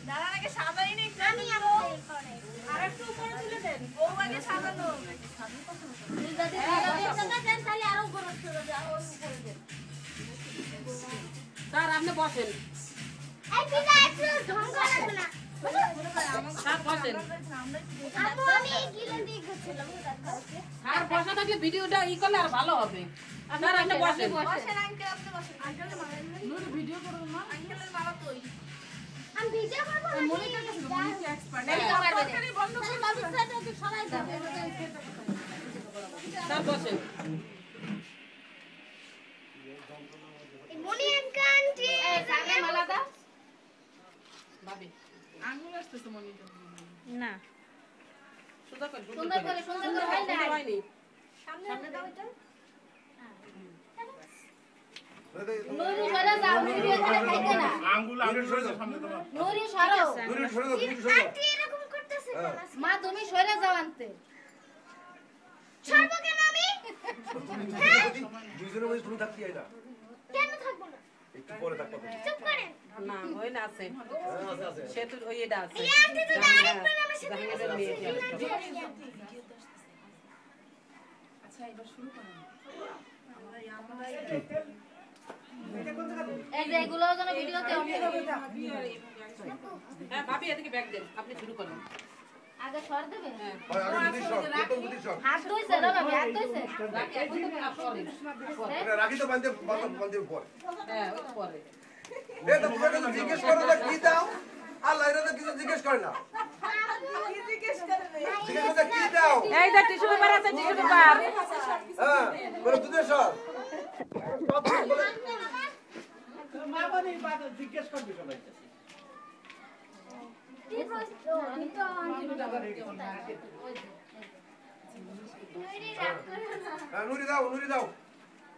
দাঁড়ান আগে সাজাই নি আমি আপনাদের পরে আরেকটু উপরে তুলে দেন ও আগে সাজানো যদি টাকা দেন তাহলে আরো উপরে চলে যাও ওই উপরে দেন স্যার আপনি বসেন এই পিতা একটু ঢং করা না স্যার বসেন আপু আমি গিলেন দিয়ে গেছিলাম স্যার বসে থাকলে ভিডিওটা ই করলে আর ভালো হবে স্যার আপনি বসেন বসেন আঙ্কেল আপনি বসেন আঙ্কেলের মারা নূর ভিডিও করুন না আঙ্কেলের মারা তোই আমি ভিডিও করব না মনিটর কাছে মনিটর এক্সপার্ট এই বন্ধ করে বাবুসাটা তো সবাই যাবে স্যার বসেন মনি আন্টি এই জায়গা মালা দাও ভাবি আঙ্গুল আসতেছে মনিটর না সুন্দর করে হয়নি সামনে দাও এটা নুরি সরে যাও নুরি এখানে খাইতে না আঙ্গুল সরে যাও সামনে তোমার নুরি সরো নুরি সরে যাও নুরি সরে যাও আন্টি এরকম করতেছে মা তুমি সরে যাও আনতে ছাড়বো কেন আমি দুইজনের মধ্যে তুমি থাকতে এটা কেন থাকবো না একটু পরে থাকবা চুপ করেন না ওই না আছে আছে আছে সে তো ওই এটা আছে এই আন্টি তো আরেকবার আমার সাথে জাহাঙ্গীরের মেয়ে কি আছে? আচ্ছা এবার শুরু করেন এই যে এগুলো যেন ভিডিওতে ওঠে হ্যাঁ ভাবি এদিকে ব্যাগ দেন আপনি শুরু করেন আগে সর দেবে হ্যাঁ হয় আগে দুই শট প্রথম দুই শট হাত ধুইছে না ভাবি হাত ধুইছে রাখি এখন থেকে পরে এটা রাখি তো বাঁধতে বাঁধতে পরে হ্যাঁ ওই পরে এ তো তুমি তো জিজ্ঞেস করো না কি দাও আল্লাহ এরা তো কিছু জিজ্ঞেস করে না জিজ্ঞেস করে কি দাও এই যে টিস্যু পেপার আছে টিস্যু পেপার হ্যাঁ বলে দুধের শট মা বলি বাদ জিজ্ঞেস করবি সবাই কি প্রশ্ন আমি তো আন্টি নুরি দাও নুরি দাও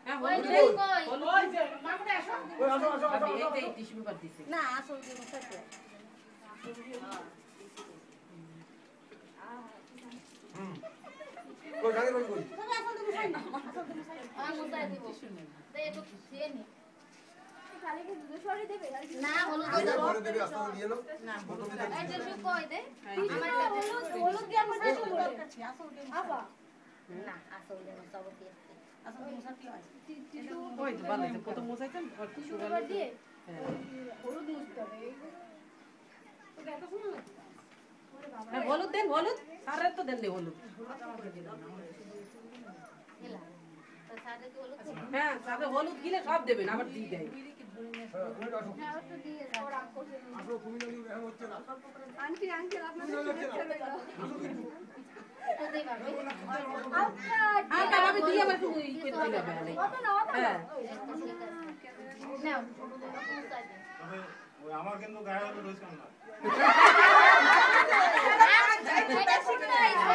হ্যাঁ ওই হলুদ দেই দেই। কই ওই যে মামুনি আসো ওই আসো আসো আসো ভাবি এই যে টিস্যু পেপার দিছি না আসল জিনিস আছে কই গাড়ি বল কই আমি মুছাই দিব দেই একটু খেয়ে নি খালি কি দুধ সরি দেবে না হলুদ আগে দাও পরে দেবে আস্তে দিয়ে নাও না প্রথম দিকে এই যে শুক কই দে আমার হলুদ হলুদ দিয়ে আমার কাছে আপা না আসল জিনিস সব দিয়ে আসল জিনিস কি হয় ওই তো ভালো আছে কত মোছাইছেন আর টিস্যু পেপার দিয়ে হ্যাঁ হলুদ মুছতে হবে তো দেখো শুনো না হ্যাঁ, হলুদ দেন হলুদ সারের তো দেন নি হলুদ এলা তো সাথে কি হলুদ দেব? হ্যাঁ সাথে হলুদ গিলে সব দেবেন আবার দিয়ে দেয় হ্যাঁ একটু দিয়ে দাও রাগ করছে আসো তুমি নালি এমন হচ্ছে না আন্টি আঙ্কেল আপনাদের শুভেচ্ছা রইল তো দেই ভাবি হ্যাঁ তা ভাবি দিয়ে আবার একটু ই করে দিলে হবে অত না হ্যাঁ নাও ওই আমার কিন্তু গায়ে হলুদ হইছে না এটা শিখে আইছে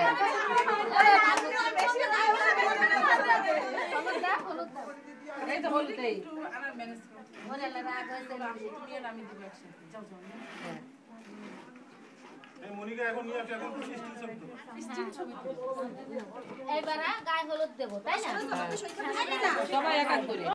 হলুদ দাও হলুদ দাও এই তো হলুদ দেই আর ম্যানেজ করুন ওরে রাগ হইছে তুমি আর আমি দিব একসাথে যাও যাও হ্যাঁ এই মনিকা এখন নিয়ে আসে এখন স্টিল ছবি তো স্টিল ছবি এইবার গায়ে হলুদ দেব তাই না সবাই এক এক করে